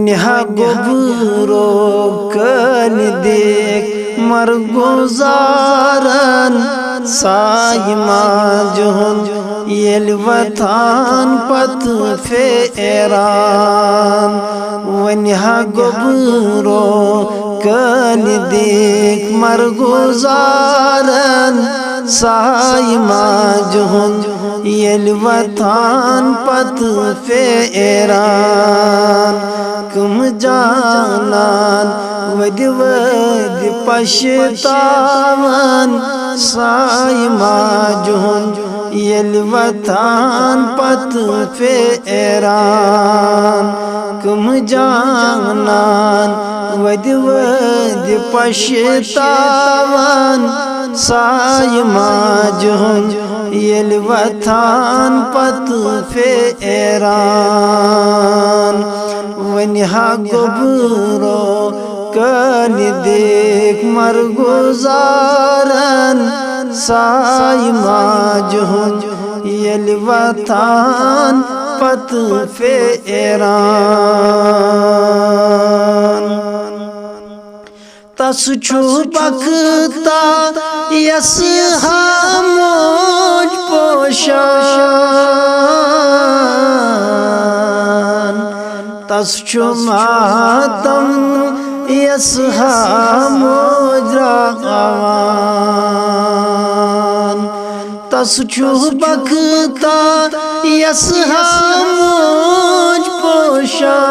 वन्हा गोबरो कल देख मरगुजारन सायमा जुन येल वतान पत फेरान वन्हा गोबरो कल देख मरगुजारन सायमा जुन येल वतान पत फेरान कम जानान वद वद पछतावन सायमा जुन येल वतान पत फेरान कम जानान वद वद पछतावन सायमा जुन येल वतान पत फेरान वन्हा गोबरो कल देख मरगुजारन सायमा जुन येल वतान पत फेरान तस छु बखता यस हमोज पोशान तस छु मातम यस हमोज रावान तस छु बखता यस हमोज पोशान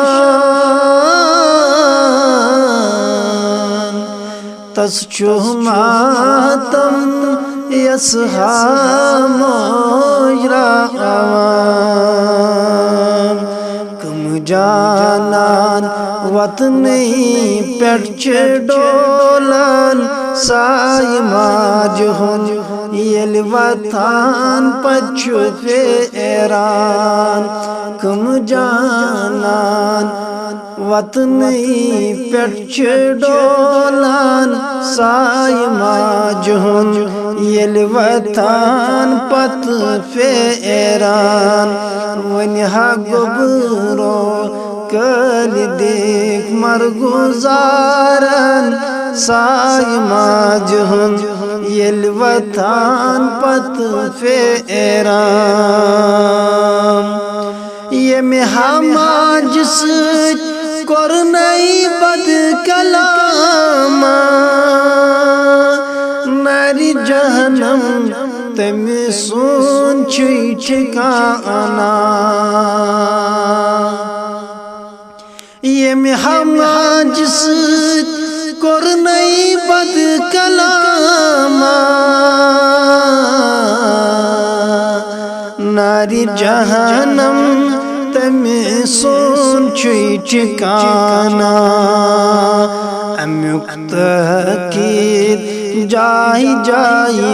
तस छु मातम यस हमोज रावान कम जानान वतनी पेट डोलन सायमा जुन येल वतान पछु फेरान कम जानान वतनी पेट डोलन सायमा जुन येल वतान पत फेरान वन्हा गोबरो कल देख मरगुजारन सायमा जुन येल वतान पत फेरान ये में हमाज सच करनई बद कलामा नारी जहनम तमे सोन ठिकाना ये में हमाज सच करनई बद कलामा नारी जहनम तमे सोन ठिकाना अमुक तकीद जाई जाई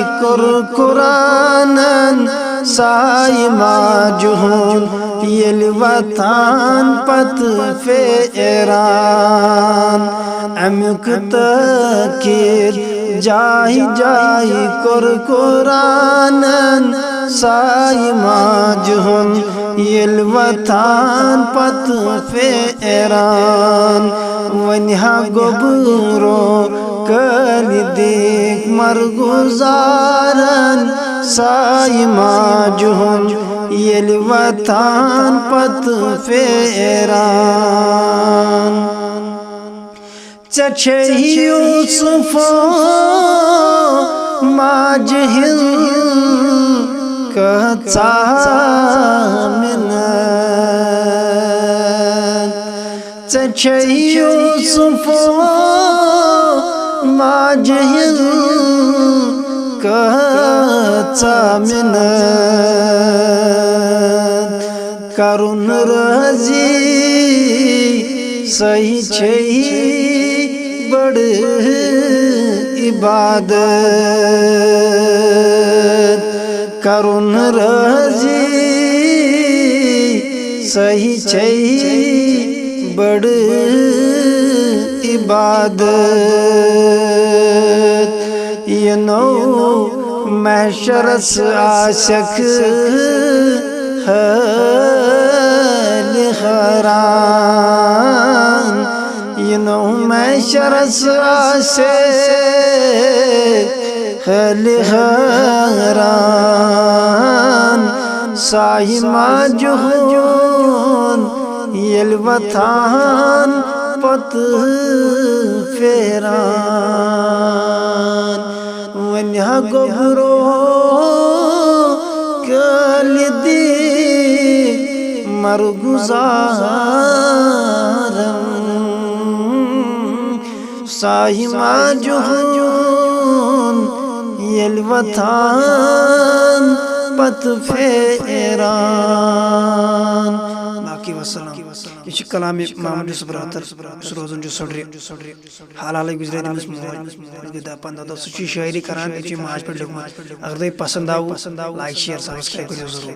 कुरानन सायमा जुन येल वतान पत फेरान अमुक तकीद जाई जाई कुरानन सायमा जुन येल वतान पत फेरान वन्हा गोबरो कल देख मरगुजारन सायमा जुन येल वतान पत फेरान चछे यूसुफो माज हिल कचा मिनत चछे यूसुफो माज हिल कचा मिनत करुन रजी सही छे बड़ इबादत करुन रजी सही छे बड़ इबादत ये नो महशरस आशक हल खरा महशरस आसे खली खरान साहिमा जुहून यल वथान पत फेरान वन्या गोबरो कलिदी मरगुजारम साहिमा जुहून यल वथान पत फेरान बाकी वसलाम ये कलाम मामूद सुब्रतर रोजन जो सडरे हाल हाल गुजरे दिस मोज दपन दो सची शायरी करान ये माज पे लिखमा अगर पसंद आओ लाइक शेयर सब्सक्राइब करियो जरूर।